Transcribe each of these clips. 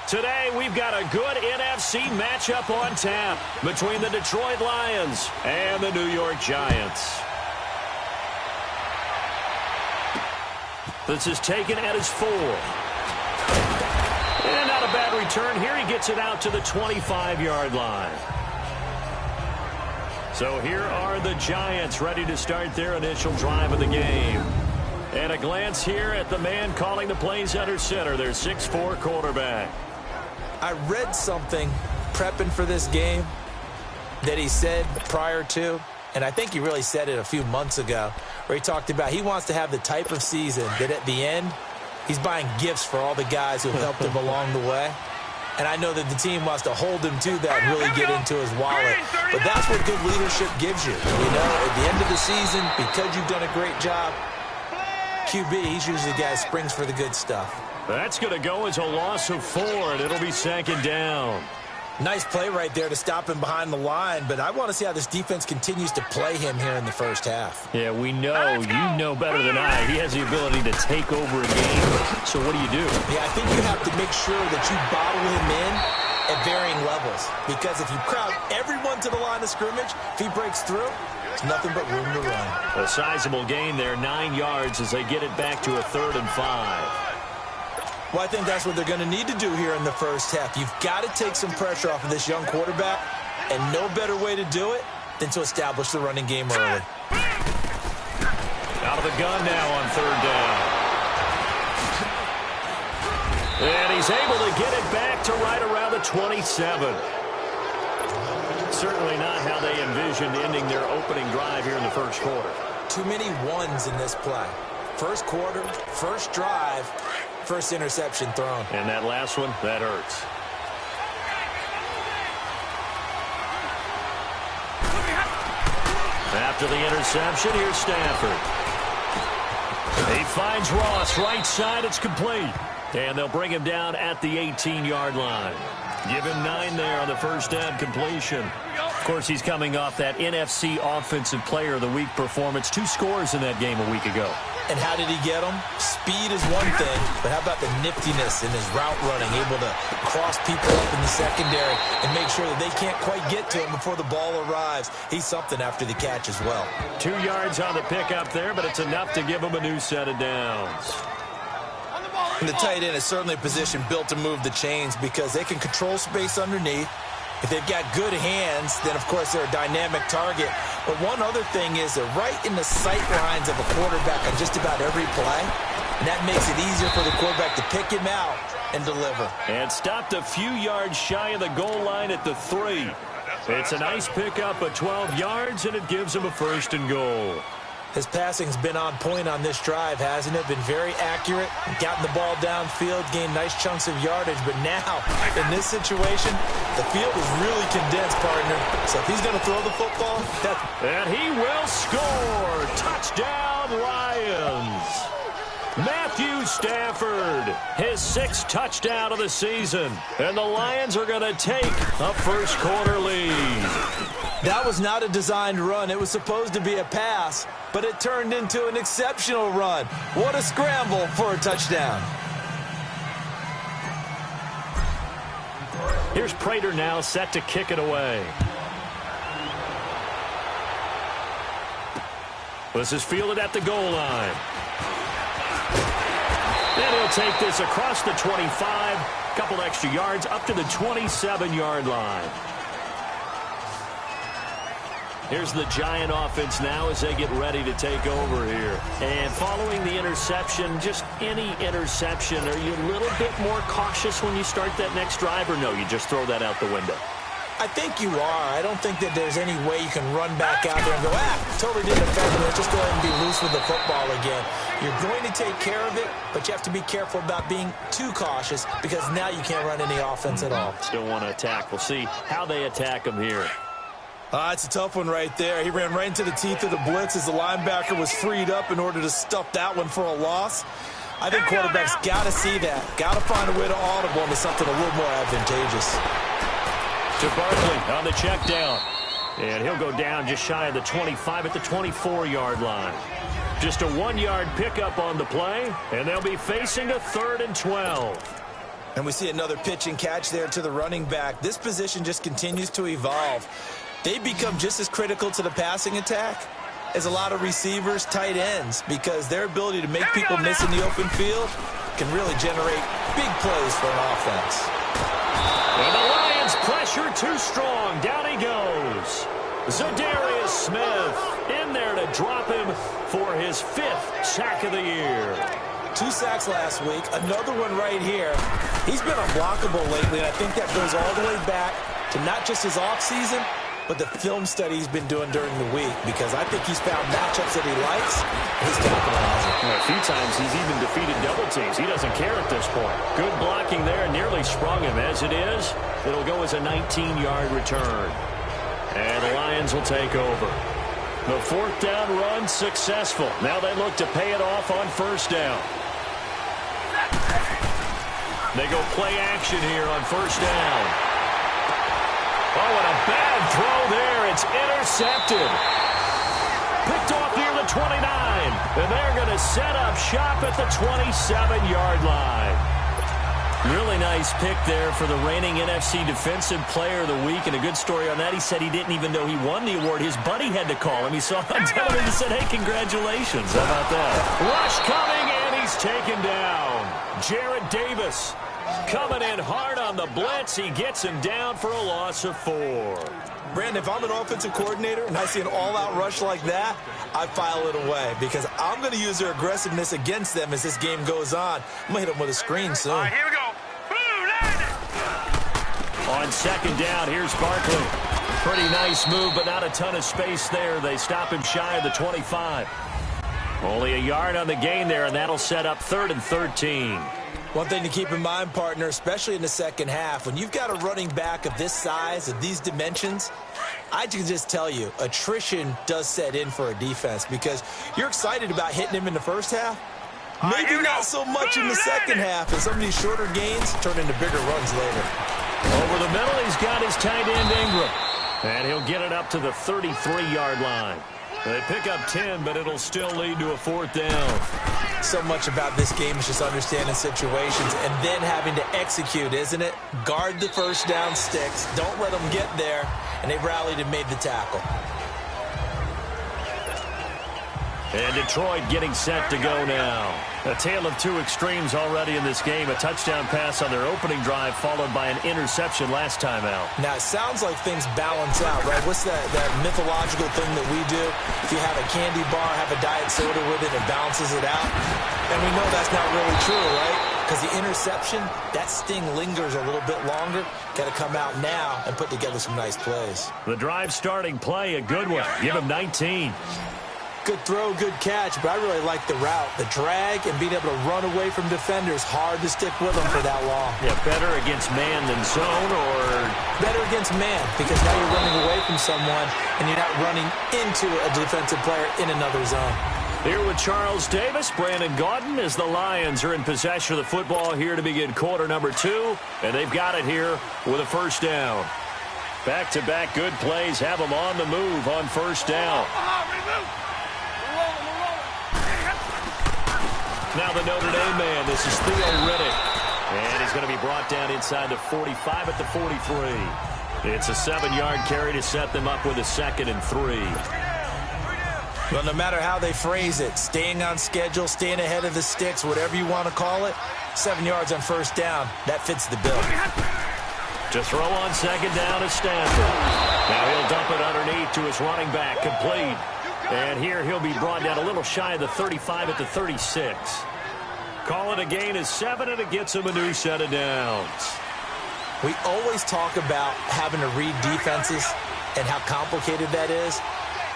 Today, we've got a good NFC matchup on tap between the Detroit Lions and the New York Giants. This is taken at his 4. And not a bad return here. He gets it out to the 25-yard line. So here are the Giants ready to start their initial drive of the game. And a glance here at the man calling the plays under center, their 6'4" quarterback. I read something prepping for this game that he said prior to, and I think he really said it a few months ago, where he talked about he wants to have the type of season that at the end, he's buying gifts for all the guys who have helped him along the way. And I know that the team wants to hold him to that and really get into his wallet. But that's what good leadership gives you. You know, at the end of the season, because you've done a great job, QB, he's usually the guy who springs for the good stuff. That's going to go as a loss of 4, and it'll be 2nd down. Nice play right there to stop him behind the line, but I want to see how this defense continues to play him here in the first half. Yeah, we know, you know better than I. He has the ability to take over a game. So what do you do? Yeah, I think you have to make sure that you bottle him in at varying levels, because if you crowd everyone to the line of scrimmage, if he breaks through, it's nothing but room to run. A sizable gain there, 9 yards as they get it back to a 3rd and 5. Well, I think that's what they're going to need to do here in the first half. You've got to take some pressure off of this young quarterback, and no better way to do it than to establish the running game early. Out of the gun now on 3rd down. And he's able to get it back to right around the 27. Certainly not how they envisioned ending their opening drive here in the first quarter. Too many ones in this play. First quarter, first drive, first interception thrown. And that last one, that hurts. After the interception, here's Stafford. He finds Ross right side. It's complete. And they'll bring him down at the 18-yard line. Give him 9 there on the first down completion. Of course, he's coming off that NFC Offensive Player of the Week performance. 2 scores in that game a week ago. And how did he get them? Speed is one thing, but how about the niftiness in his route running, able to cross people up in the secondary and make sure that they can't quite get to him before the ball arrives. He's something after the catch as well. 2 yards on the pickup there, but it's enough to give him a new set of downs. And the tight end is certainly a position built to move the chains because they can control space underneath. If they've got good hands, then, of course, they're a dynamic target. But one other thing is they're right in the sight lines of a quarterback on just about every play. And that makes it easier for the quarterback to pick him out and deliver. And stopped a few yards shy of the goal line at the 3. It's a nice pickup of 12 yards, and it gives him a 1st and goal. His passing's been on point on this drive, hasn't it? Been very accurate, gotten the ball downfield, gained nice chunks of yardage. But now, in this situation, the field is really condensed, partner. So if he's going to throw the football, and he will score. Touchdown, Lions. Matthew Stafford, his 6th touchdown of the season. And the Lions are going to take a first quarter lead. That was not a designed run. It was supposed to be a pass, but it turned into an exceptional run. What a scramble for a touchdown. Here's Prater now set to kick it away. This is fielded at the goal line. And he'll take this across the 25, couple extra yards up to the 27-yard line. Here's the Giant offense now as they get ready to take over here. And following the interception, just any interception, are you a little bit more cautious when you start that next drive, or no, you just throw that out the window? I think you are. I don't think that there's any way you can run back out there and go, totally didn't affect me. Let's just go ahead and be loose with the football again. You're going to take care of it, but you have to be careful about being too cautious because now you can't run any offense at all. Still want to attack. We'll see how they attack him here. It's a tough one right there. He ran right into the teeth of the blitz as the linebacker was freed up in order to stuff that one for a loss. I think quarterbacks got to see that. Got to find a way to audible into something a little more advantageous. To Barkley on the check down. And he'll go down just shy of the 25 at the 24-yard line. Just a 1-yard pickup on the play, and they'll be facing a 3rd and 12. And we see another pitch and catch there to the running back. This position just continues to evolve. They become just as critical to the passing attack as a lot of receivers, tight ends, because their ability to make people miss in the open field can really generate big plays for an offense. And the Lions pressure too strong. Down he goes. Zadarius Smith in there to drop him for his 5th sack of the year. 2 sacks last week, another one right here. He's been unblockable lately, and I think that goes all the way back to not just his offseason, but the film study he's been doing during the week, because I think he's found matchups that he likes, and he's capitalizing. A few times he's even defeated double teams. He doesn't care at this point. Good blocking there, nearly sprung him. As it is, it'll go as a 19-yard return. And the Lions will take over. The 4th down run successful. Now they look to pay it off on 1st down. They go play action here on 1st down. Oh, and a bad throw there. It's intercepted. Picked off near the 29. And they're going to set up shop at the 27-yard line. Really nice pick there for the reigning NFC Defensive Player of the Week. And a good story on that. He said he didn't even know he won the award. His buddy had to call him. He saw him on television and said, hey, congratulations. How about that? Rush coming, and he's taken down. Jarrett Davis coming in hard on the blitz. He gets him down for a loss of 4. Brandon, if I'm an offensive coordinator and I see an all-out rush like that, I file it away because I'm going to use their aggressiveness against them as this game goes on. I'm going to hit them with a screen soon. All right, here we go. On 2nd down, here's Barkley. Pretty nice move, but not a ton of space there. They stop him shy of the 25. Only a yard on the gain there, and that'll set up 3rd and 13. One thing to keep in mind, partner, especially in the second half, when you've got a running back of this size, of these dimensions, I can just tell you, attrition does set in for a defense because you're excited about hitting him in the first half. Maybe not so much in the second half, and some of these shorter gains turn into bigger runs later. Over the middle, he's got his tight end Ingram. And he'll get it up to the 33-yard line. They pick up 10, but it'll still lead to a 4th down. So much about this game is just understanding situations and then having to execute, isn't it? Guard the 1st down sticks. Don't let them get there. And they rallied and made the tackle. And Detroit getting set to go now. A tale of 2 extremes already in this game. A touchdown pass on their opening drive followed by an interception last time out. Now, it sounds like things balance out, right? What's that mythological thing that we do? If you have a candy bar, have a diet soda with it, it balances it out. And we know that's not really true, right? Because the interception, that sting lingers a little bit longer. Got to come out now and put together some nice plays. The drive starting play, a good one. Give him 19. Good throw, good catch, but I really like the route. The drag and being able to run away from defenders, hard to stick with them for that long. Yeah, better against man than zone, or better against man, because now you're running away from someone and you're not running into a defensive player in another zone. Here with Charles Davis, Brandon Gaudin, as the Lions are in possession of the football here to begin quarter number 2, and they've got it here with a 1st down. Back-to-back good plays have them on the move on 1st down. Now the Notre Dame man, this is Theo Riddick. And he's going to be brought down inside the 45 at the 43. It's a 7-yard carry to set them up with a 2nd and 3. Well, no matter how they phrase it, staying on schedule, staying ahead of the sticks, whatever you want to call it, 7 yards on 1st down, that fits the bill. To throw on 2nd down is Stanford. Now he'll dump it underneath to his running back, complete. And here he'll be brought down a little shy of the 35 at the 36. Call it a gain of 7, and it gets him a new set of downs. We always talk about having to read defenses and how complicated that is.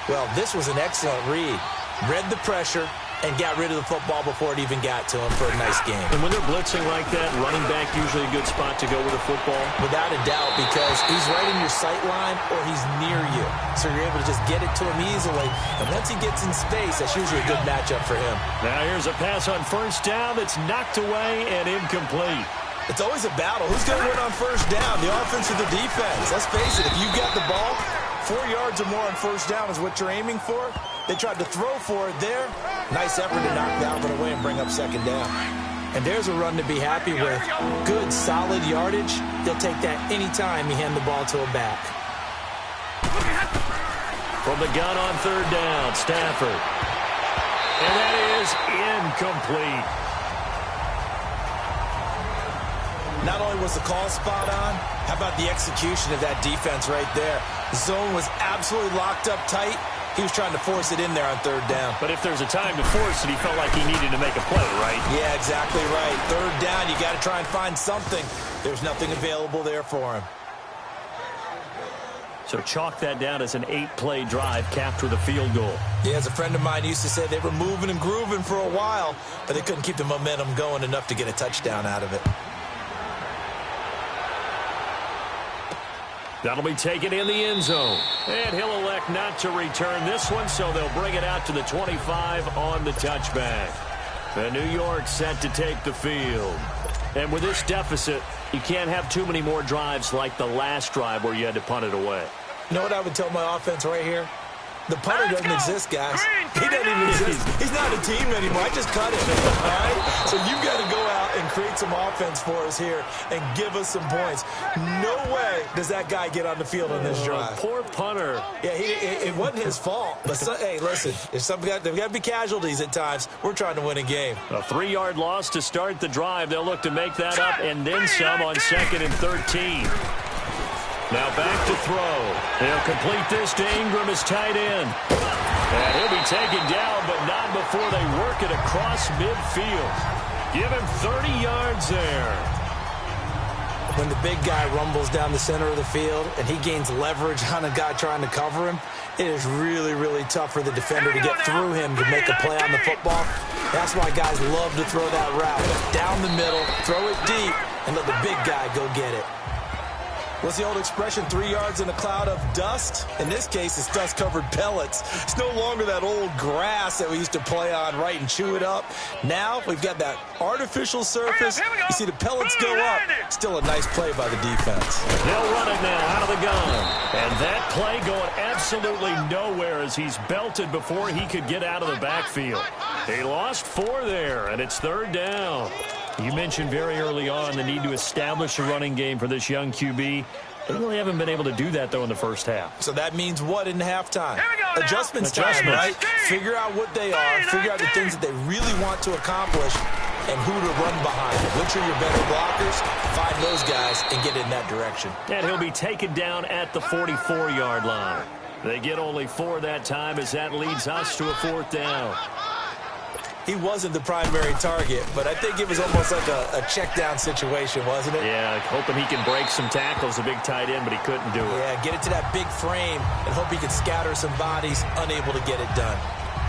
Well, this was an excellent read. Read the pressure and got rid of the football before it even got to him for a nice game. And when they're blitzing like that, running back usually a good spot to go with the football? Without a doubt, because he's right in your sight line or he's near you. So you're able to just get it to him easily. And once he gets in space, that's usually a good matchup for him. Now here's a pass on 1st down that's knocked away and incomplete. It's always a battle. Who's going to win on 1st down, the offense or the defense? Let's face it, if you've got the ball, 4 yards or more on 1st down is what you're aiming for. They tried to throw for it there. Nice effort to knock that one away and bring up 2nd down. And there's a run to be happy with. Good, solid yardage. He'll take that anytime you hand the ball to a back. From the gun on third down, Stafford. And that is incomplete. Not only was the call spot on, how about the execution of that defense right there? The zone was absolutely locked up tight. He was trying to force it in there on third down. But if there's a time to force it, he felt like he needed to make a play, right? Yeah, exactly right. Third down, you got to try and find something. There's nothing available there for him. So chalk that down as an 8-play drive capped with a field goal. Yeah, as a friend of mine used to say, they were moving and grooving for a while, but they couldn't keep the momentum going enough to get a touchdown out of it. That'll be taken in the end zone. And he'll elect not to return this one, so they'll bring it out to the 25 on the touchback. And New York set to take the field. And with this deficit, you can't have too many more drives like the last drive where you had to punt it away. You know what I would tell my offense right here? The punter doesn't exist, guys. He doesn't even exist. He's not a team anymore. I just cut him, all right? So you've got to go out and create some offense for us here and give us some points. No way does that guy get on the field on this drive. Poor punter. Yeah, it wasn't his fault. But, hey, listen, there's got to be casualties at times. We're trying to win a game. A 3-yard loss to start the drive. They'll look to make that up and then some on 2nd and 13. Now back to throw. They'll complete this to Ingram as tight end. And he'll be taken down, but not before they work it across midfield. Give him 30 yards there. When the big guy rumbles down the center of the field and he gains leverage on a guy trying to cover him, it is really, really tough for the defender to get through him to make a play on the football. That's why guys love to throw that route. Down the middle, throw it deep, and let the big guy go get it. What's the old expression, 3 yards in a cloud of dust? In this case, it's dust-covered pellets. It's no longer that old grass that we used to play on, right, and chew it up. Now we've got that artificial surface. You see the pellets go up. Still a nice play by the defense. They'll run it now out of the gun. And that play going absolutely nowhere as he's belted before he could get out of the backfield. He lost 4 there, and it's 3rd down. You mentioned very early on the need to establish a running game for this young QB. They really haven't been able to do that, though, in the first half. So that means what in halftime? Adjustments time, right? Figure out what they are, figure out the things that they really want to accomplish, and who to run behind. Which are your better blockers? Find those guys and get in that direction. And he'll be taken down at the 44-yard line. They get only 4 that time as that leads us to a 4th down. He wasn't the primary target, but I think it was almost like a check-down situation, wasn't it? Yeah, hoping he can break some tackles, a big tight end, but he couldn't do it. Yeah, get it to that big frame and hope he can scatter some bodies, unable to get it done.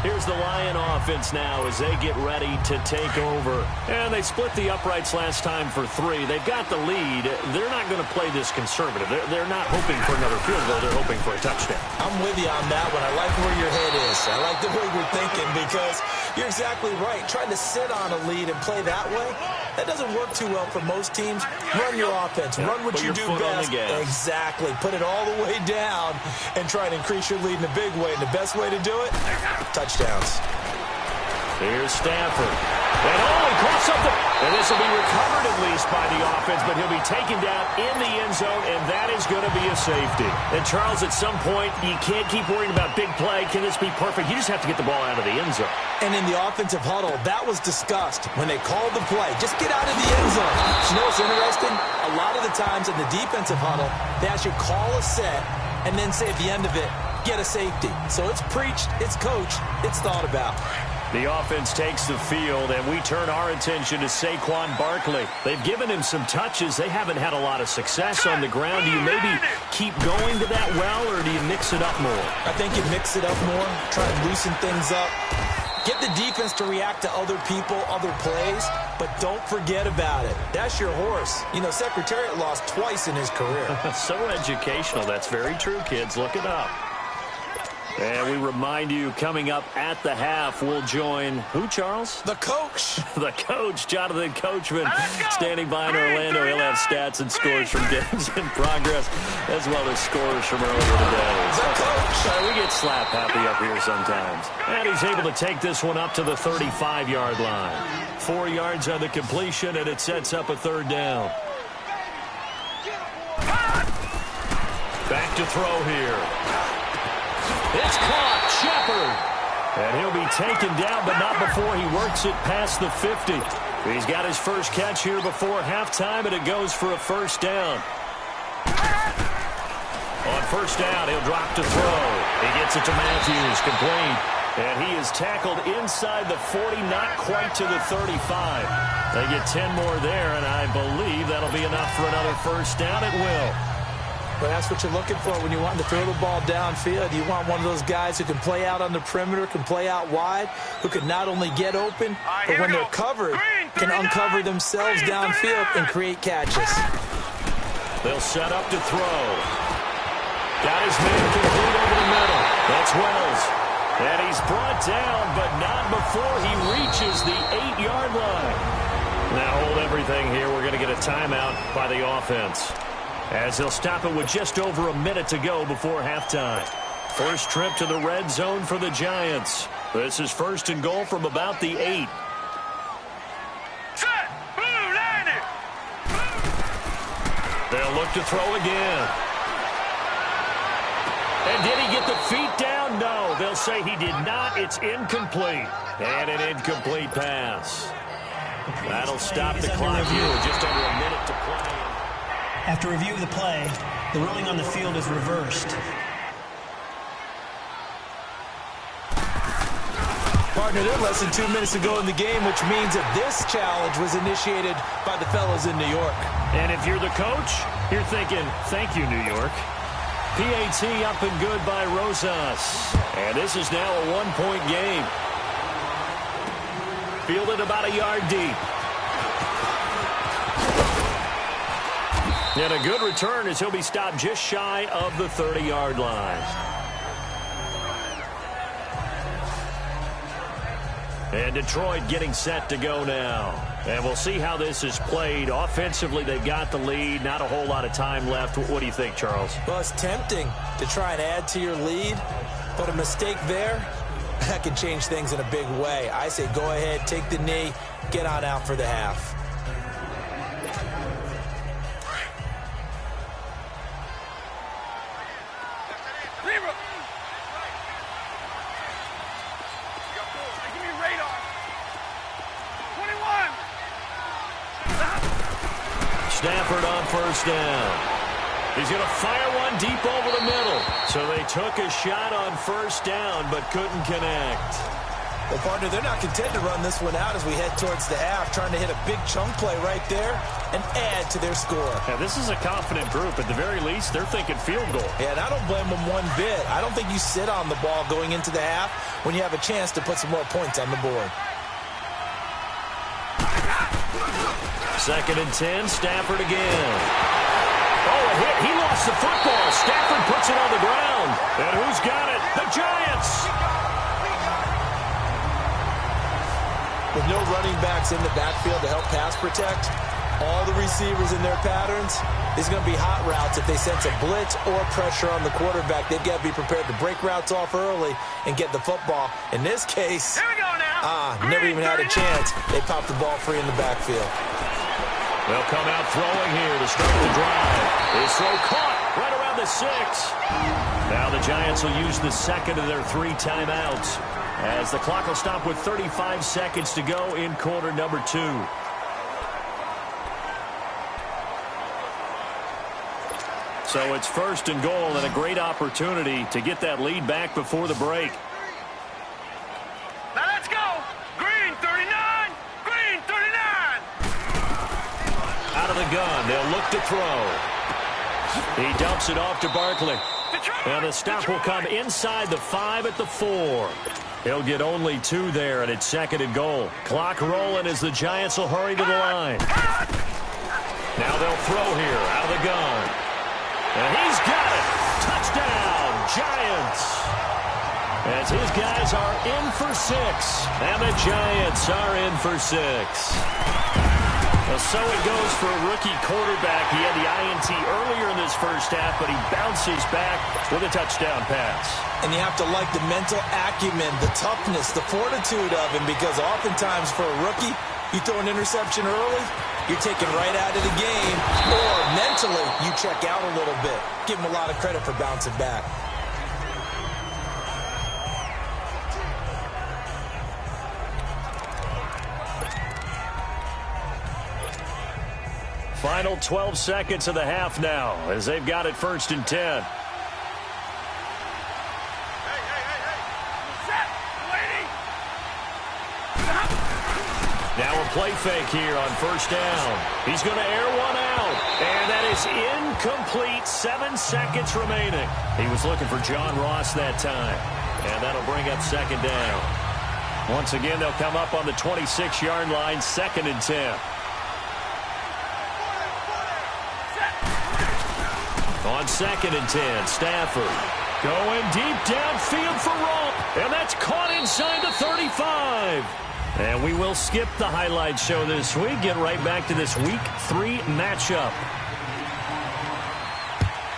Here's the Lion offense now as they get ready to take over. And they split the uprights last time for 3. They've got the lead. They're not going to play this conservative. They're not hoping for another field goal. They're hoping for a touchdown. I'm with you on that one. I like where your head is. I like the way we're thinking because you're exactly right. Trying to sit on a lead and play that way, that doesn't work too well for most teams. Run your offense. Run what you do best. Exactly. Put it all the way down and try and increase your lead in a big way. And the best way to do it, touchdowns. Here's Stafford. And he crossed up and this will be recovered at least by the offense, but he'll be taken down in the end zone, and that is going to be a safety. And, Charles, at some point, you can't keep worrying about big play. Can this be perfect? You just have to get the ball out of the end zone. And in the offensive huddle, that was discussed when they called the play. Just get out of the end zone. You know what's interesting? A lot of the times in the defensive huddle, they actually call a set and then say at the end of it, get a safety. So it's preached, it's coached, it's thought about. The offense takes the field, and we turn our attention to Saquon Barkley. They've given him some touches. They haven't had a lot of success on the ground. Do you maybe keep going to that well, or do you mix it up more? I think you mix it up more, try and loosen things up. Get the defense to react to other people, other plays, but don't forget about it. That's your horse. You know, Secretariat lost twice in his career. So educational. That's very true, kids. Look it up. And we remind you, coming up at the half, we'll join who, Charles? The coach. The coach, Jonathan Coachman, standing by in Orlando. He'll have stats and scores from games in progress, as well as scores from earlier today. The coach. We get slap happy up here sometimes. And he's able to take this one up to the 35-yard line. 4 yards on the completion, and it sets up a third down. Back to throw here. It's caught. Shepard. And he'll be taken down, but not before he works it past the 50. He's got his first catch here before halftime, and it goes for a first down. On first down, he'll drop to throw. He gets it to Matthews, complete. And he is tackled inside the 40, not quite to the 35. They get 10 more there, and I believe that'll be enough for another first down. It will. But that's what you're looking for when you want to throw the ball downfield. You want one of those guys who can play out on the perimeter, can play out wide, who can not only get open, but when they're covered, can uncover themselves downfield and create catches. They'll set up to throw. Got his man complete over the middle. That's Wells. And he's brought down, but not before he reaches the 8-yard line. Now hold everything here. We're going to get a timeout by the offense, as they'll stop it with just over a minute to go before halftime. First trip to the red zone for the Giants. This is first and goal from about the 8. Set. Blue line. They'll look to throw again. And did he get the feet down? No. They'll say he did not. It's incomplete. And an incomplete pass. That'll stop the clock here with just under a minute to play. After review of the play, the ruling on the field is reversed. Partner, there's less than 2 minutes to go in the game, which means that this challenge was initiated by the fellows in New York. And if you're the coach, you're thinking, thank you, New York. PAT up and good by Rosas. And this is now a one-point game. Fielded about a yard deep. And a good return as he'll be stopped just shy of the 30-yard line. And Detroit getting set to go now. And we'll see how this is played. Offensively, they've got the lead. Not a whole lot of time left. What do you think, Charles? Well, it's tempting to try and add to your lead, but a mistake there, that can change things in a big way. I say go ahead, take the knee, get on out for the half. Stafford on first down. He's going to fire one deep over the middle. So they took a shot on first down, but couldn't connect. Well, partner, they're not content to run this one out as we head towards the half, trying to hit a big chunk play right there and add to their score. Yeah, this is a confident group. At the very least, they're thinking field goal. Yeah, and I don't blame them one bit. I don't think you sit on the ball going into the half when you have a chance to put some more points on the board. Second and 10, Stafford again. Oh, a hit. He lost the football. Stafford puts it on the ground. And who's got it? The Giants. With no running backs in the backfield to help pass protect, all the receivers in their patterns, these are going to be hot routes. If they sense a blitz or pressure on the quarterback, they've got to be prepared to break routes off early and get the football. In this case, Here we go now. never even had a chance. They popped the ball free in the backfield. They'll come out throwing here to start the drive. His throw caught right around the 6. Now the Giants will use the second of their 3 timeouts, as the clock will stop with 35 seconds to go in quarter number 2. So it's first and goal and a great opportunity to get that lead back before the break. Now let's go. Green 39. Green 39. Out of the gun, they'll look to throw. He dumps it off to Barkley. And the stop will come inside the 5 at the 4. He'll get only 2 there, and it's second and goal. Clock rolling as the Giants will hurry to the line. Now they'll throw here out of the gun. And he's got it. Touchdown, Giants. as his guys are in for 6. And the Giants are in for 6. Well, so it goes for a rookie quarterback. He had the INT earlier in this first half, but he bounces back with a touchdown pass. And you have to like the mental acumen, the toughness, the fortitude of him, because oftentimes for a rookie, you throw an interception early, you're taken right out of the game, or mentally you check out a little bit. Give him a lot of credit for bouncing back. Final 12 seconds of the half now as they've got it 1st and 10. Now a play fake here on 1st down. He's going to air one out. And that is incomplete. 7 seconds remaining. He was looking for John Ross that time. And that'll bring up 2nd down. Once again, they'll come up on the 26-yard line, 2nd and 10. On 2nd and 10, Stafford going deep downfield for Roll. And that's caught inside the 35. And we will skip the highlight show this week. Get right back to this Week 3 matchup.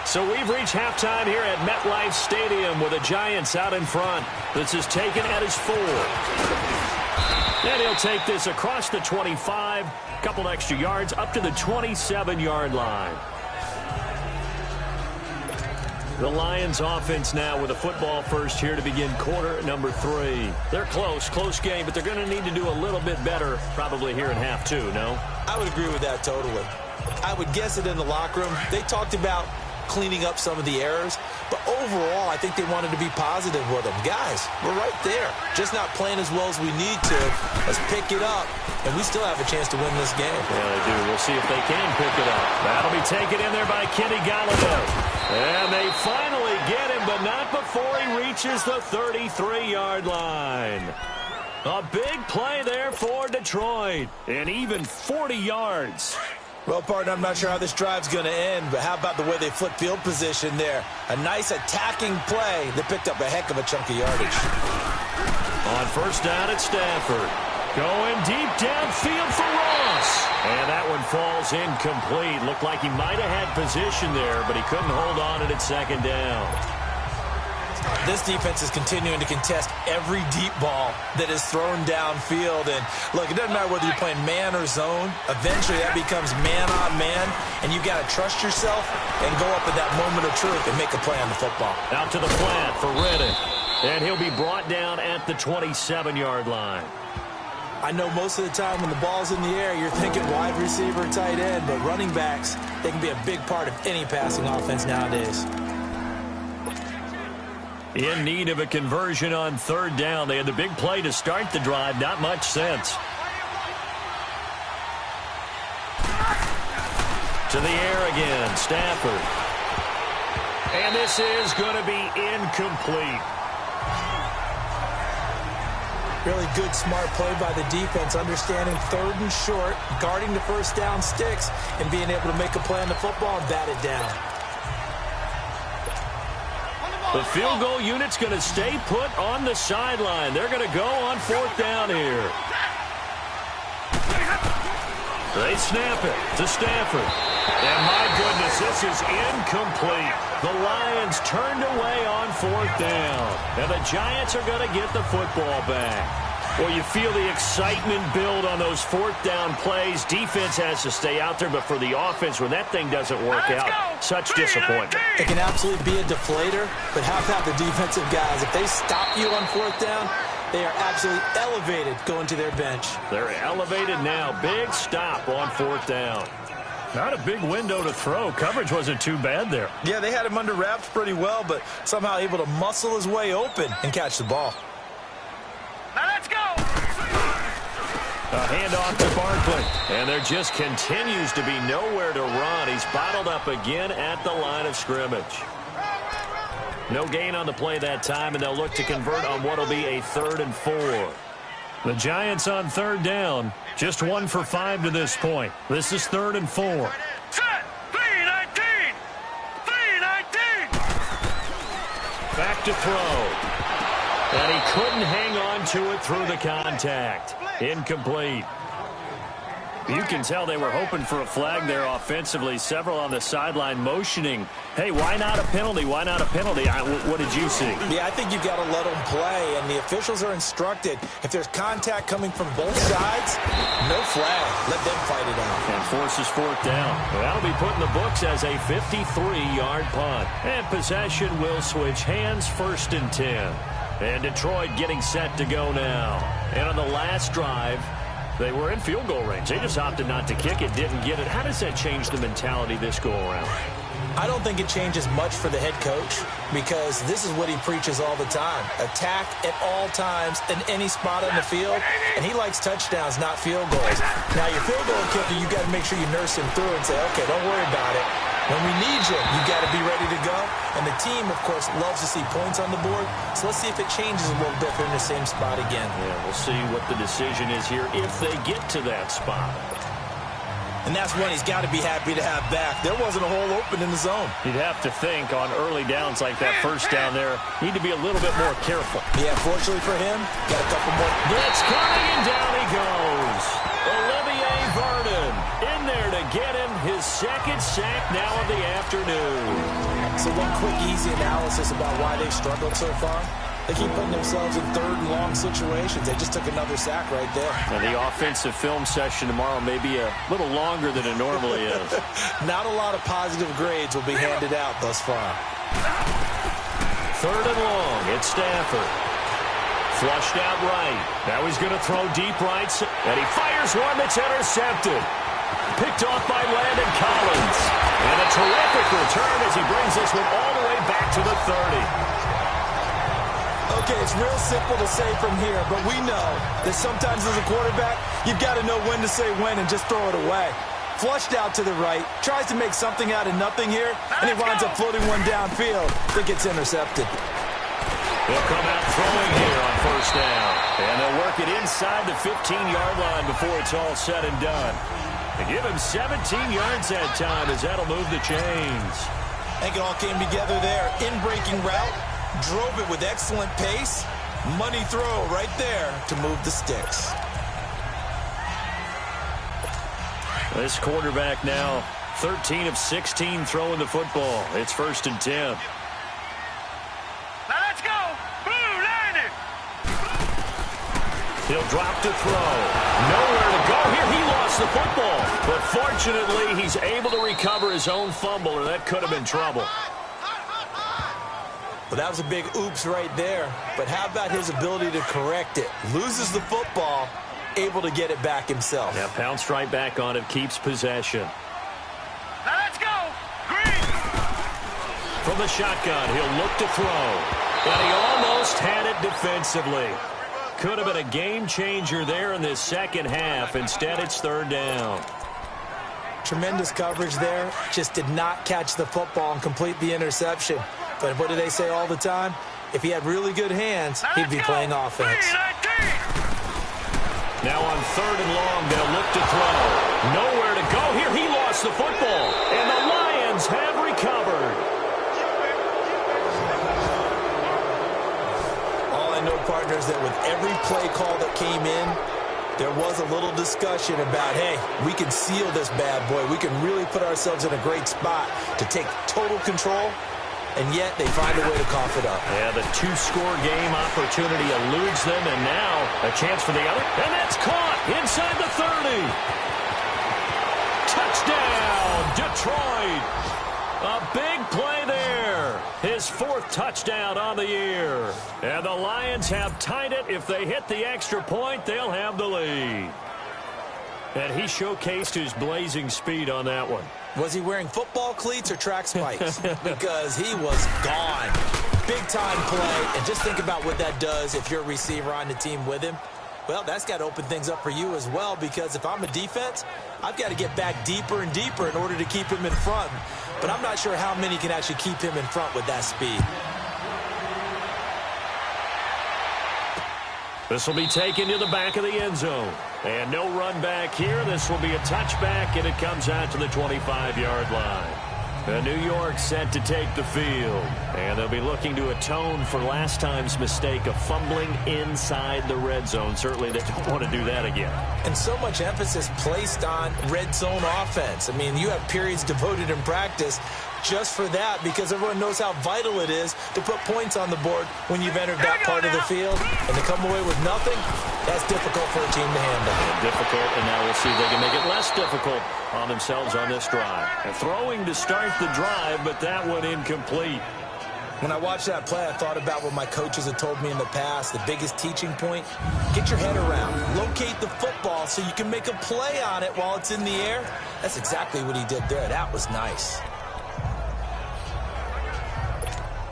So we've reached halftime here at MetLife Stadium with the Giants out in front. This is taken at his 4. And he'll take this across the 25. Couple extra yards up to the 27-yard line. The Lions offense now with a football first here to begin quarter number 3. They're close game, but they're going to need to do a little bit better probably here in half 2, no? I would agree with that totally. I would guess it in the locker room. They talked about cleaning up some of the errors, but overall I think they wanted to be positive with them. Guys, we're right there. Just not playing as well as we need to. Let's pick it up, and we still have a chance to win this game. Yeah, they do. We'll see if they can pick it up. That'll be taken in there by Kenny Galladay. And they finally get him, but not before he reaches the 33-yard line. A big play there for Detroit, and even 40 yards. Well, partner, I'm not sure how this drive's going to end, but how about the way they flip field position there? A nice attacking play that picked up a heck of a chunk of yardage. On 1st down at Stafford. Going deep downfield for Ross. And that one falls incomplete. Looked like he might have had position there, but he couldn't hold on it at 2nd down. This defense is continuing to contest every deep ball that is thrown downfield. And, look, it doesn't matter whether you're playing man or zone. Eventually, that becomes man on man, and you've got to trust yourself and go up at that moment of truth and make a play on the football. Out to the flat for Reddick. And he'll be brought down at the 27-yard line. I know most of the time when the ball's in the air, you're thinking wide receiver, tight end, but running backs, they can be a big part of any passing offense nowadays. In need of a conversion on 3rd down. They had the big play to start the drive. Not much sense. To the air again, Stafford. And this is going to be incomplete. Really good, smart play by the defense, understanding 3rd and short, guarding the 1st down sticks, and being able to make a play on the football and bat it down. The field goal unit's going to stay put on the sideline. They're going to go on 4th down here. They snap it to Stafford. And my goodness, this is incomplete. The Lions turned away on 4th down. And the Giants are going to get the football back. Well, you feel the excitement build on those 4th down plays. Defense has to stay out there, but for the offense, when that thing doesn't work out, such disappointment. It can absolutely be a deflator, but how about the defensive guys? If they stop you on 4th down, they are absolutely elevated going to their bench. They're elevated now. Big stop on 4th down. Not a big window to throw. Coverage wasn't too bad there. Yeah, they had him under wraps pretty well, but somehow able to muscle his way open and catch the ball. Now let's go. A handoff to Barkley. And there just continues to be nowhere to run. He's bottled up again at the line of scrimmage. No gain on the play that time, and they'll look to convert on what will be a 3rd and 4. The Giants on 3rd down. Just 1 for 5 to this point. This is 3rd and 4. Set. 3-19. 3-19. Back to throw. And he couldn't hang on to it through the contact. Incomplete. You can tell they were hoping for a flag there offensively. Several on the sideline motioning, hey, why not a penalty? Why not a penalty? What did you see? Yeah, I think you've got to let them play, and the officials are instructed. If there's contact coming from both sides, no flag. Let them fight it out. And forces fourth down. That'll be put in the books as a 53-yard punt. And possession will switch hands, 1st and 10. And Detroit getting set to go now. And on the last drive, they were in field goal range. They just opted not to kick it, didn't get it. How does that change the mentality this go-around? I don't think it changes much for the head coach because this is what he preaches all the time. Attack at all times in any spot on the field, and he likes touchdowns, not field goals. Now, your field goal kicker, you got to make sure you nurse him through and say, okay, don't worry about it. When we need you, you got to be ready to go. And the team, of course, loves to see points on the board. So let's see if it changes a little bit if they're in the same spot again. Yeah, we'll see what the decision is here if they get to that spot. And that's one he's got to be happy to have back. There wasn't a hole open in the zone. You'd have to think on early downs like that first down there, need to be a little bit more careful. Yeah, fortunately for him, got a couple more. Blitz coming, and down he goes. Olivier Vernon in there to get him his 2nd sack now of the afternoon. So one quick, easy analysis about why they've struggled so far. They keep putting themselves in 3rd and long situations. They just took another sack right there. And the offensive film session tomorrow may be a little longer than it normally is. Not a lot of positive grades will be handed out thus far. 3rd and long. It's Stafford. Flushed out right. Now he's going to throw deep right. And he fires one that's intercepted. Picked off by Landon Collins. And a terrific return as he brings this one all the way back to the 30. Okay, it's real simple to say from here, but we know that sometimes as a quarterback, you've got to know when to say when and just throw it away. Flushed out to the right, tries to make something out of nothing here, and he winds up floating one downfield that gets intercepted. They'll come out throwing here on 1st down. And they'll work it inside the 15-yard line before it's all said and done. They give him 17 yards that time as that'll move the chains. I think it all came together there. In-breaking route. Drove it with excellent pace. Money throw right there to move the sticks. This quarterback now 13 of 16 throwing the football. It's 1st and 10. Now let's go. Blue landed. He'll drop to throw. Nowhere to go here. He lost the football. But fortunately, he's able to recover his own fumble, or that could have been trouble. Well, that was a big oops right there. But how about his ability to correct it? Loses the football, able to get it back himself. Yeah, pounced right back on it, keeps possession. Now let's go. Green. From the shotgun, he'll look to throw. And he almost had it defensively. Could have been a game changer there in this 2nd half. Instead, it's 3rd down. Tremendous coverage there. Just did not catch the football and complete the interception. But what do they say all the time? If he had really good hands, he'd be playing offense. Now on 3rd and long, they'll look to throw. Nowhere to go here. He lost the football. And the Lions have recovered. All I know, partners, that with every play call that came in, there was a little discussion about, hey, we can seal this bad boy. We can really put ourselves in a great spot to take total control. And yet they find a way to cough it up. Yeah, the 2-score game opportunity eludes them, and now a chance for the other. And that's caught inside the 30. Touchdown, Detroit. A big play there. His 4th touchdown on the year. And the Lions have tied it. If they hit the extra point, they'll have the lead. And he showcased his blazing speed on that one. Was he wearing football cleats or track spikes? Because he was gone. Big-time play. And just think about what that does if you're a receiver on the team with him. Well, that's got to open things up for you as well, because if I'm a defense, I've got to get back deeper and deeper in order to keep him in front. But I'm not sure how many can actually keep him in front with that speed. This will be taken to the back of the end zone. And no run back here. This will be a touchback, and it comes out to the 25-yard line. New York set to take the field. And they'll be looking to atone for last time's mistake of fumbling inside the red zone. Certainly they don't want to do that again. And so much emphasis placed on red zone offense. I mean, you have periods devoted in practice just for that because everyone knows how vital it is to put points on the board when you've entered that part of the field. And to come away with nothing, that's difficult for a team to handle. Difficult, and now we'll see if they can make it less difficult on themselves on this drive. And throwing to start the drive, but that one incomplete. When I watched that play, I thought about what my coaches have told me in the past. The biggest teaching point, get your head around. Locate the football so you can make a play on it while it's in the air. That's exactly what he did there. That was nice.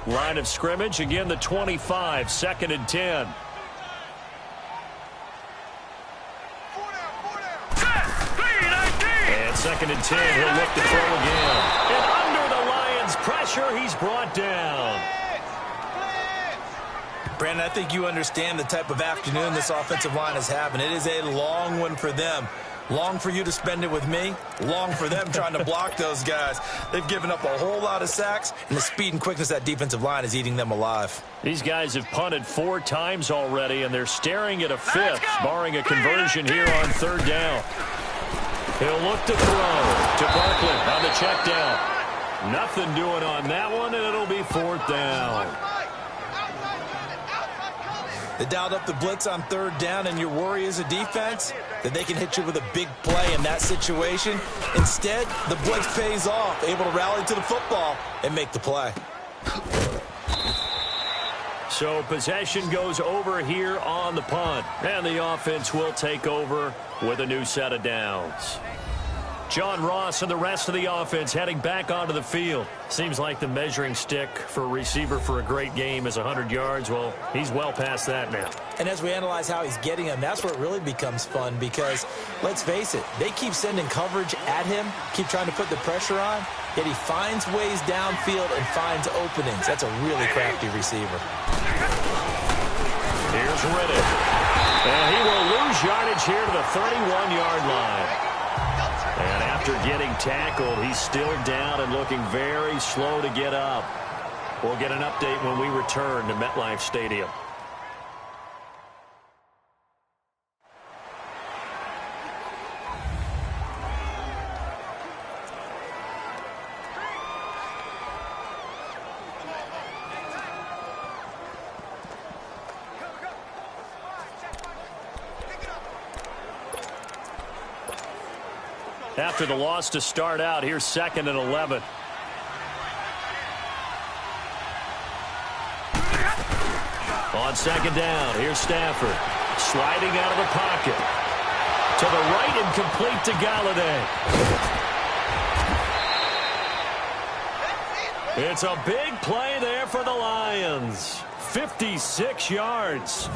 Line of scrimmage, again the 25, 2nd and 10. And 2nd and 10, he'll look to throw again. And under the Lions' pressure, he's brought down. Brandon, I think you understand the type of afternoon this offensive line is having. It is a long one for them. Long for you to spend it with me. Long for them trying to block those guys. They've given up a whole lot of sacks, and the speed and quickness of that defensive line is eating them alive. These guys have punted 4 times already, and they're staring at a 5th, barring a conversion here on 3rd down. He'll look to throw to Barkley on the check down. Nothing doing on that one, and it'll be 4th down. They dialed up the blitz on 3rd down, and your worry as a defense that they can hit you with a big play in that situation. Instead, the blitz pays off, able to rally to the football and make the play. So possession goes over here on the punt, and the offense will take over with a new set of downs. John Ross and the rest of the offense heading back onto the field. Seems like the measuring stick for a receiver for a great game is 100 yards. Well, he's well past that now. And as we analyze how he's getting them, that's where it really becomes fun because, let's face it, they keep sending coverage at him, keep trying to put the pressure on, yet he finds ways downfield and finds openings. That's a really crafty receiver. Here's Riddick. And he will lose yardage here to the 31-yard line. And after getting tackled, he's still down and looking very slow to get up. We'll get an update when we return to MetLife Stadium. After the loss to start out, here's 2nd and 11. On 2nd down, here's Stafford. Sliding out of the pocket. To the right and complete to Galladay. It's a big play there for the Lions. 56 yards.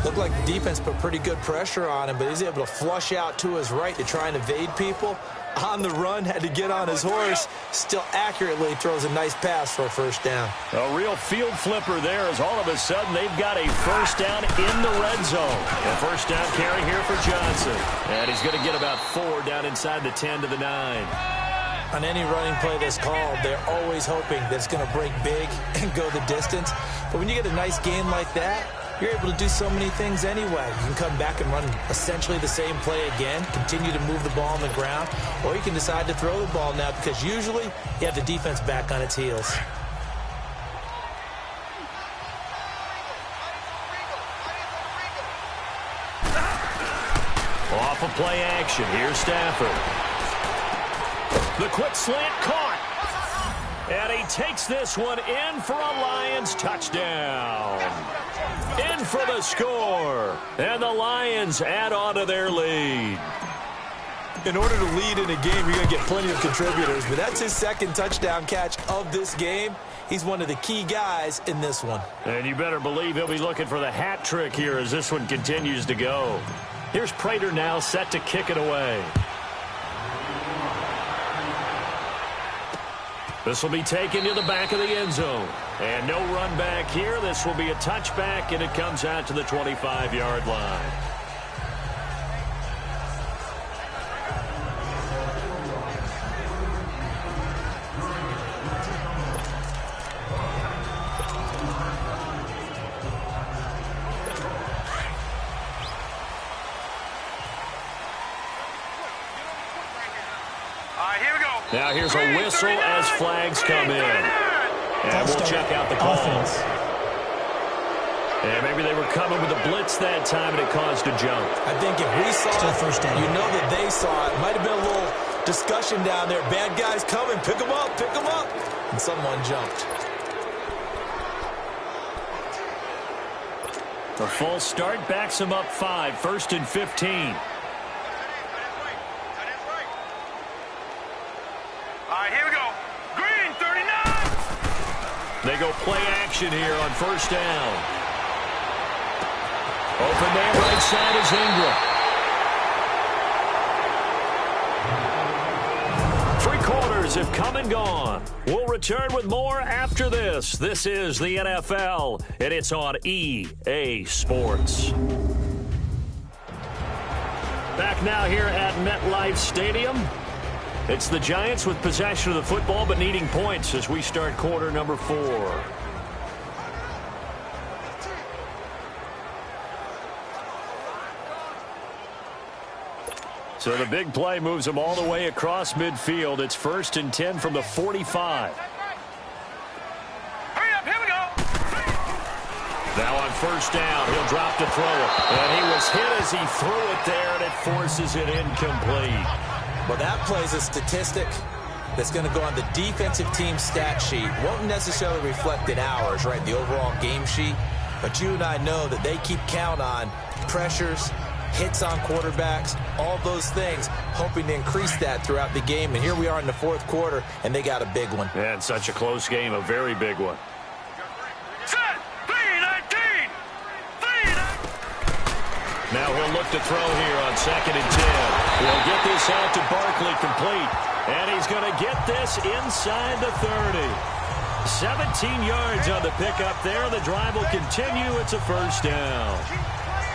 Looked like the defense put pretty good pressure on him, but he's able to flush out to his right to try and evade people. On the run, had to get on his horse. Still accurately throws a nice pass for a 1st down. A real field flipper there as all of a sudden they've got a 1st down in the red zone. A 1st down carry here for Johnson. And he's going to get about 4 down inside the 10 to the 9. On any running play that's called, they're always hoping that it's going to break big and go the distance. But when you get a nice game like that, you're able to do so many things anyway. You can come back and run essentially the same play again, continue to move the ball on the ground, or you can decide to throw the ball now because usually you have the defense back on its heels. Off of play action, here's Stafford. The quick slant caught. And he takes this one in for a Lions touchdown. In for the score. And the Lions add on to their lead. In order to lead in a game, you're going to get plenty of contributors, but that's his 2nd touchdown catch of this game. He's one of the key guys in this one. And you better believe he'll be looking for the hat trick here as this one continues to go. Here's Prater now set to kick it away. This will be taken to the back of the end zone. And no run back here. This will be a touchback, and it comes out to the 25-yard line. Now here's a whistle as flags come in. And we'll check out the call. Offense. And maybe they were coming with a blitz that time, and it caused a jump. I think if we saw Still it, first down. you know that they saw it. Might have been a little discussion down there. Bad guys coming. Pick them up. Pick them up. And someone jumped. A false start backs them up 5, 1st and 15. All right, here we go. Green, 39. They go play action here on 1st down. Open man right side is Ingram. 3 quarters have come and gone. We'll return with more after this. This is the NFL, and it's on EA Sports. Back now here at MetLife Stadium. It's the Giants with possession of the football, but needing points as we start quarter number 4. So the big play moves them all the way across midfield. It's 1st and 10 from the 45. Hurry up, here we go. Now on 1st down, he'll drop to throw it. And he was hit as he threw it there, and it forces it incomplete. Well, that plays a statistic that's going to go on the defensive team stat sheet. Won't necessarily reflect in ours, right, the overall game sheet. But you and I know that they keep count on pressures, hits on quarterbacks, all those things, hoping to increase that throughout the game. And here we are in the 4th quarter, and they got a big one. And such a close game, a very big one. Set. 3-19. 3-19. Now he'll look to throw here on 2nd and 10. He'll get this out to Barkley complete. And he's going to get this inside the 30. 17 yards on the pickup there. The drive will continue. It's a 1st down.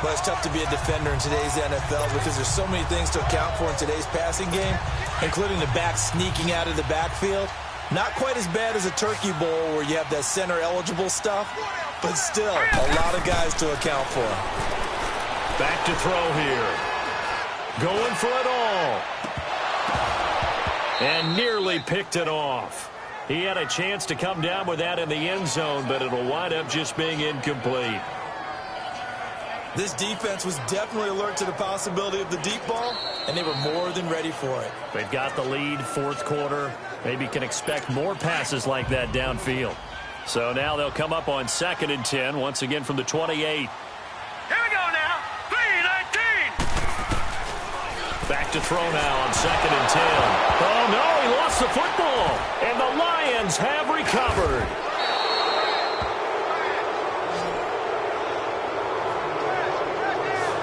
Well, it's tough to be a defender in today's NFL because there's so many things to account for in today's passing game, including the back sneaking out of the backfield. Not quite as bad as a turkey bowl where you have that center-eligible stuff, but still a lot of guys to account for. Back to throw here. Going for it all. And nearly picked it off. He had a chance to come down with that in the end zone, but it'll wind up just being incomplete. This defense was definitely alert to the possibility of the deep ball, and they were more than ready for it. They've got the lead, 4th quarter. Maybe can expect more passes like that downfield. So now they'll come up on 2nd and 10, once again from the 28. Here we go now. 3-19. Back to throw now on 2nd and 10. Oh, no, he lost the football. And the Lions have recovered.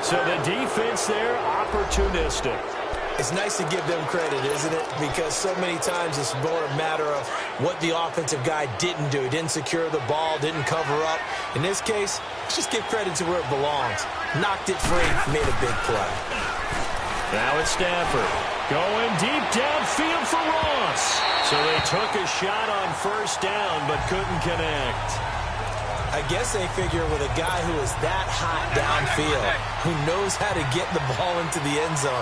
So the defense there, opportunistic. It's nice to give them credit, isn't it? Because so many times it's more a matter of what the offensive guy didn't do. He didn't secure the ball, didn't cover up. In this case, let's just give credit to where it belongs. Knocked it free, made a big play. Now it's Stafford going deep downfield for Ross. So they took a shot on 1st down but couldn't connect. I guess they figure with a guy who is that hot downfield, who knows how to get the ball into the end zone,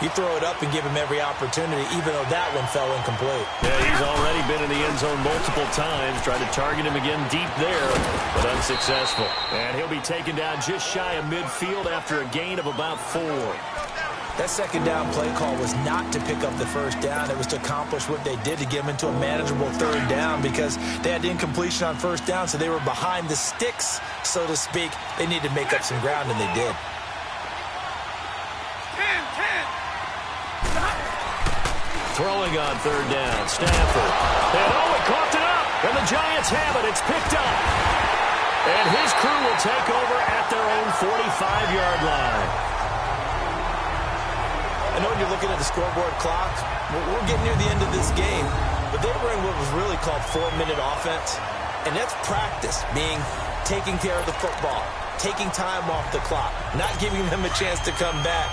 you throw it up and give him every opportunity, even though that one fell incomplete. Yeah, he's already been in the end zone multiple times, tried to target him again deep there, but unsuccessful. And he'll be taken down just shy of midfield after a gain of about 4. That 2nd down play call was not to pick up the 1st down. It was to accomplish what they did to get them into a manageable 3rd down because they had incompletion on 1st down, so they were behind the sticks, so to speak. They needed to make up some ground, and they did. 10. Throwing on 3rd down, Stafford. And he coughed it up, and the Giants have it. It's picked up. And his crew will take over at their own 45-yard line. I know when you're looking at the scoreboard clock, we're getting near the end of this game, but they were in what was really called 4-minute offense, and that's practice, being taking care of the football, taking time off the clock, not giving them a chance to come back.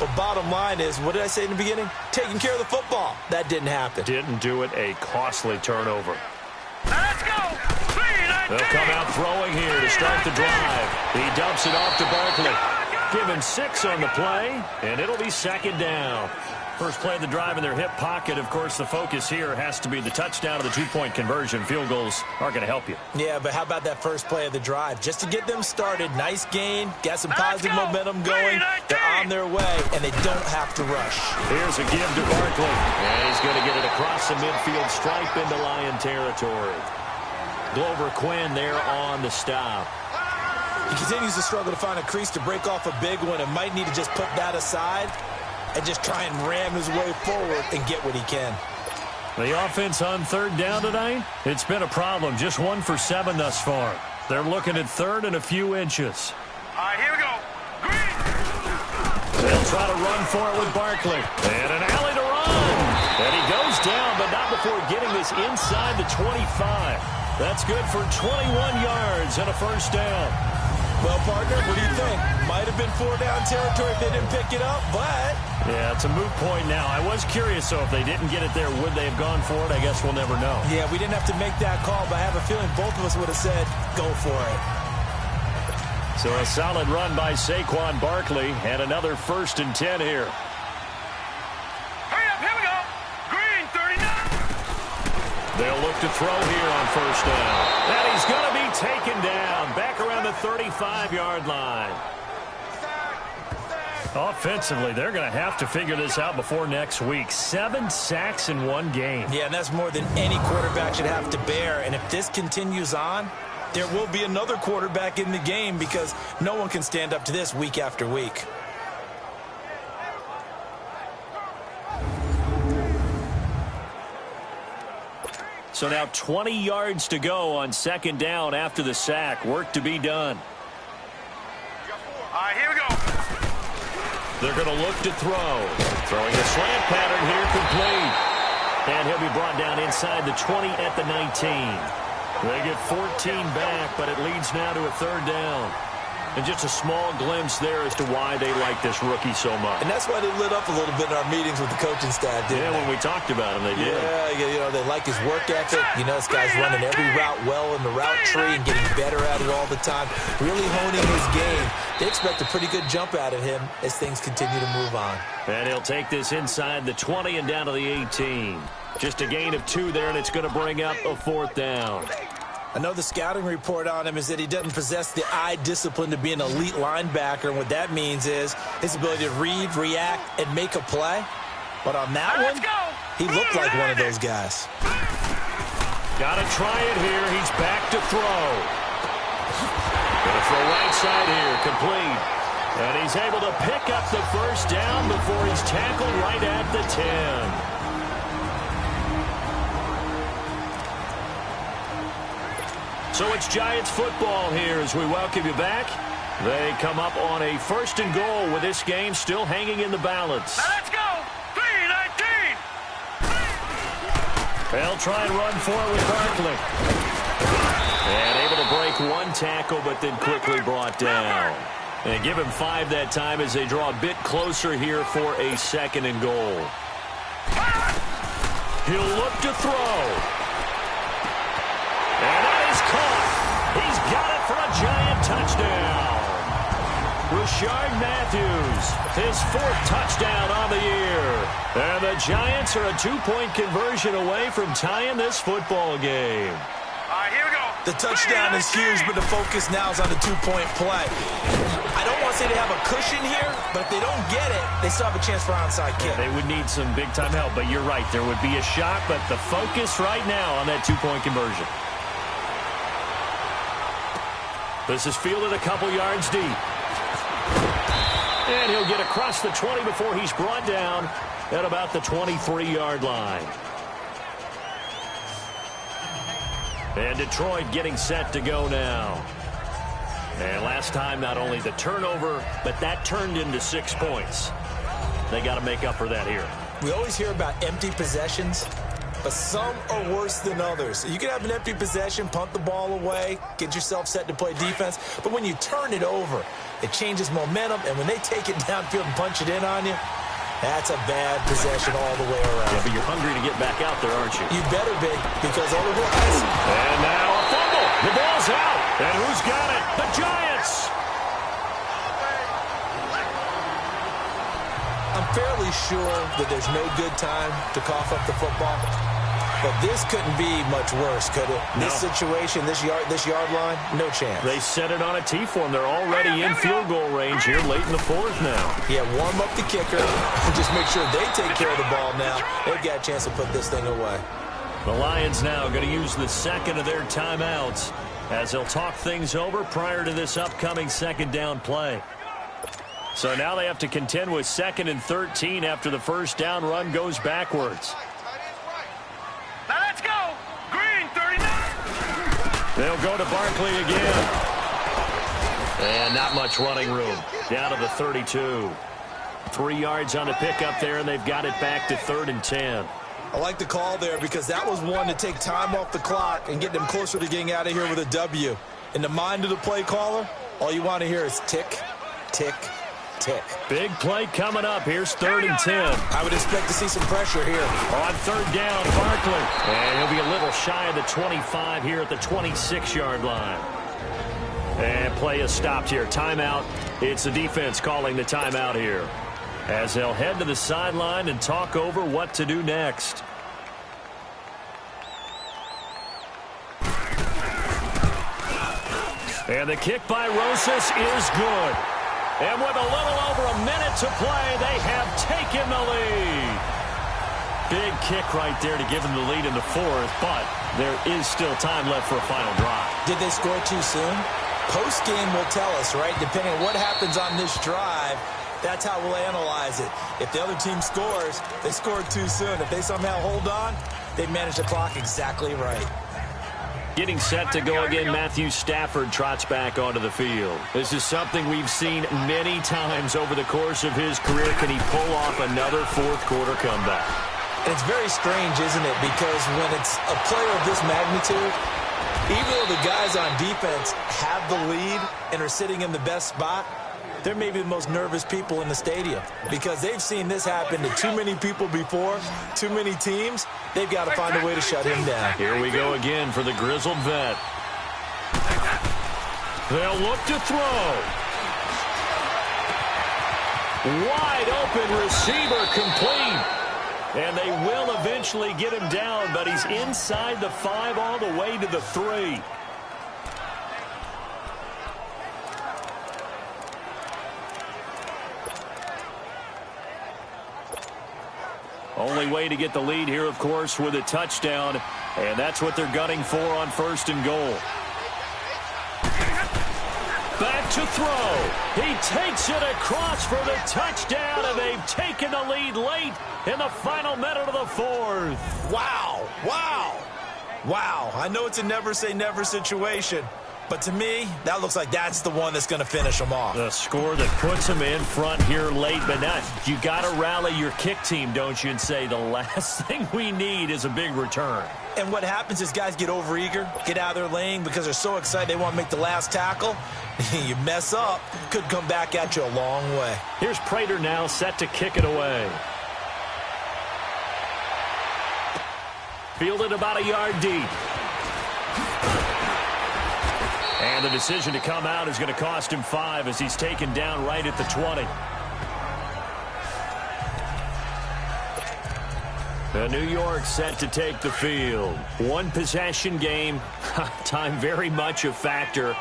But bottom line is, what did I say in the beginning? Taking care of the football. That didn't happen. Didn't do it, a costly turnover. Let's go. 3-19. They'll come out throwing here to start the drive. He dumps it off to Barkley. Given 6 on the play, and it'll be 2nd down. First play of the drive in their hip pocket. Of course, the focus here has to be the touchdown of the two-point conversion. Field goals aren't going to help you. Yeah, but how about that first play of the drive? Just to get them started, nice gain, got some positive momentum going. They're on their way, and they don't have to rush. Here's a give to Barkley, and he's going to get it across the midfield stripe into Lion territory. Glover Quinn there on the stop. He continues to struggle to find a crease to break off a big one and might need to just put that aside and just try and ram his way forward and get what he can. The offense on third down tonight, it's been a problem. Just 1 for 7 thus far. They're looking at third and a few inches. All right, here we go. Green. They'll try to run for it with Barkley. And an alley to run. And he goes down, but not before getting this inside the 25. That's good for 21 yards and a first down. Well, partner, what do you think? Might have been 4-down territory if they didn't pick it up, but... Yeah, it's a moot point now. I was curious, though, if they didn't get it there, would they have gone for it? I guess we'll never know. Yeah, we didn't have to make that call, but I have a feeling both of us would have said, go for it. So a solid run by Saquon Barkley and another 1st and 10 here. Hurry up, here we go. Green, 39. They'll look to throw here on first down. And he's going to be taken down back around the 35-yard line. Offensively, they're going to have to figure this out before next week. 7 sacks in one game. Yeah, and that's more than any quarterback should have to bear. And if this continues on, there will be another quarterback in the game because no one can stand up to this week after week. So now 20 yards to go on second down after the sack. Work to be done. All right, here we go. They're going to look to throw. Throwing a slant pattern here, complete. And he'll be brought down inside the 20 at the 19. They get 14 back, but it leads now to a third down. And just a small glimpse there as to why they like this rookie so much. And that's why they lit up a little bit in our meetings with the coaching staff, didn't they? When we talked about him, they did. Yeah, you know, they like his work ethic. You know, this guy's running every route well in the route tree and getting better at it all the time, really honing his game. They expect a pretty good jump out of him as things continue to move on. And he'll take this inside the 20 and down to the 18. Just a gain of 2 there, and it's going to bring up a 4th down. I know the scouting report on him is that he doesn't possess the eye discipline to be an elite linebacker, and what that means is his ability to read, react, and make a play. But on that one, he looked like one of those guys. Got to try it here. He's back to throw. Going to throw right side here, complete. And he's able to pick up the first down before he's tackled right at the 10. So it's Giants football here as we welcome you back. They come up on a 1st and goal with this game still hanging in the balance. Now let's go. 3-19. They'll try and run for it with Barkley. And able to break 1 tackle, but then quickly brought down. And give him 5 that time as they draw a bit closer here for a 2nd and goal. He'll look to throw. And that is caught. He's got it for a Giant touchdown. Rashard Matthews, his 4th touchdown on the year. And the Giants are a 2-point conversion away from tying this football game. All right, here we go. The touchdown is huge, but the focus now is on the 2-point play. I don't want to say they have a cushion here, but if they don't get it, they still have a chance for onside kick. They would need some big-time help, but you're right. There would be a shot, but the focus right now on that 2-point conversion. This is fielded a couple yards deep. And he'll get across the 20 before he's brought down at about the 23-yard line. And Detroit getting set to go now. And last time, not only the turnover, but that turned into 6 points. They got to make up for that here. We always hear about empty possessions, but some are worse than others. You can have an empty possession, punt the ball away, get yourself set to play defense, but when you turn it over, it changes momentum, and when they take it downfield and punch it in on you, that's a bad possession all the way around. Yeah, but you're hungry to get back out there, aren't you? You better be, because otherwise... And now a fumble. The ball's out. And who's got it? The Giants. I'm fairly sure that there's no good time to cough up the football. But this couldn't be much worse, could it? No. This situation, this yard line, no chance. They set it on a T-form. They're already in field goal range here late in the fourth now. Yeah, warm up the kicker and just make sure they take care of the ball now. They've got a chance to put this thing away. The Lions now going to use the second of their timeouts as they'll talk things over prior to this upcoming second down play. So now they have to contend with 2nd and 13 after the first down run goes backwards. Now let's go. Green 39. They'll go to Barkley again. And not much running room. Down to the 32. 3 yards on the pickup there, and they've got it back to 3rd and 10. I like the call there because that was one to take time off the clock and get them closer to getting out of here with a W. In the mind of the play caller, all you want to hear is tick, tick, tick. Big play coming up. Here's 3rd and 10. I would expect to see some pressure here. On 3rd down, Barkley. And he'll be a little shy of the 25 here at the 26-yard line. And play is stopped here. Timeout. It's the defense calling the timeout here, as they'll head to the sideline and talk over what to do next. And the kick by Rosas is good. And with a little over a minute to play, they have taken the lead. Big kick right there to give them the lead in the fourth, but there is still time left for a final drive. Did they score too soon? Post-game will tell us, right? Depending on what happens on this drive, that's how we'll analyze it. If the other team scores, they scored too soon. If they somehow hold on, they manage the clock exactly right. Getting set to go again, Matthew Stafford trots back onto the field. This is something we've seen many times over the course of his career. Can he pull off another fourth-quarter comeback? And it's very strange, isn't it? Because when it's a player of this magnitude, even though the guys on defense have the lead and are sitting in the best spot, they're maybe the most nervous people in the stadium because they've seen this happen to too many people before, too many teams. They've got to find a way to shut him down. Here we go again for the grizzled vet. They'll look to throw. Wide open receiver complete. And they will eventually get him down, but he's inside the 5 all the way to the 3. Only way to get the lead here, of course, with a touchdown, and that's what they're gunning for on 1st and goal. Back to throw. He takes it across for the touchdown, and they've taken the lead late in the final minute of the fourth. Wow, wow, wow. I know it's a never-say-never situation, but to me, that looks like that's the one that's going to finish them off. The score that puts them in front here late, but now you got to rally your kick team, don't you, and say the last thing we need is a big return. And what happens is guys get overeager, get out of their lane because they're so excited they want to make the last tackle. You mess up, could come back at you a long way. Here's Prater now set to kick it away. Fielded about a yard deep. And the decision to come out is going to cost him 5 as he's taken down right at the 20. The New York set to take the field. One possession game. Time very much a factor.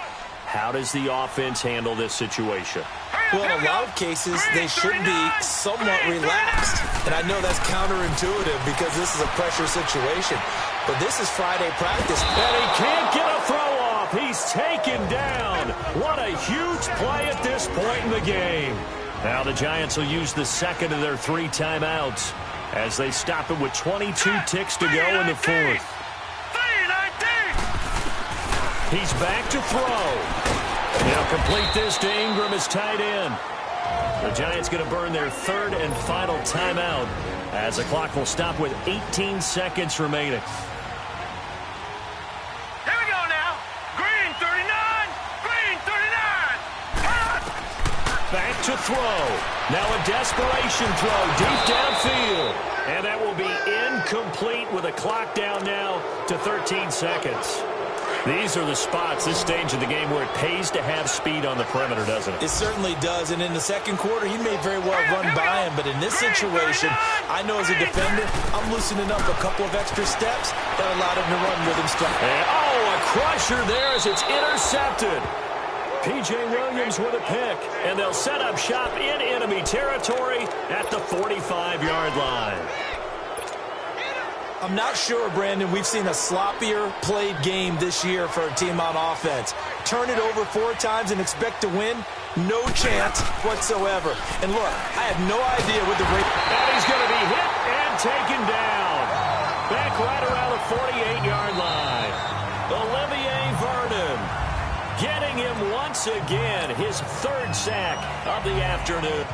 How does the offense handle this situation? Well, in a lot of cases, they should be somewhat relaxed. And I know that's counterintuitive because this is a pressure situation. But this is Friday practice. And he can't get a throw off. He's taken down. What a huge play at this point in the game. Now the Giants will use the second of their 3 timeouts as they stop it with 22 ticks to go in the fourth. He's back to throw. He'll complete this to Ingram as tight end. The Giants going to burn their 3rd and final timeout as the clock will stop with 18 seconds remaining. Here we go now. Green 39. Green 39. Back to throw. Now a desperation throw deep downfield. And that will be incomplete with a clock down now to 13 seconds. These are the spots, this stage of the game, where it pays to have speed on the perimeter, doesn't it? It certainly does, and in the second quarter, he may very well run by him, but in this situation, I know as a defender, I'm loosening up a couple of extra steps that allowed him to run with him strong. And, oh, a crusher there as it's intercepted. P.J. Williams with a pick, and they'll set up shop in enemy territory at the 45-yard line. I'm not sure, Brandon, we've seen a sloppier played game this year for a team on offense. Turn it over 4 times and expect to win? No chance whatsoever. And look, I have no idea what the rate... And he's going to be hit and taken down. Back right around the 48-yard line. Olivier Vernon getting him once again his 3rd sack of the afternoon.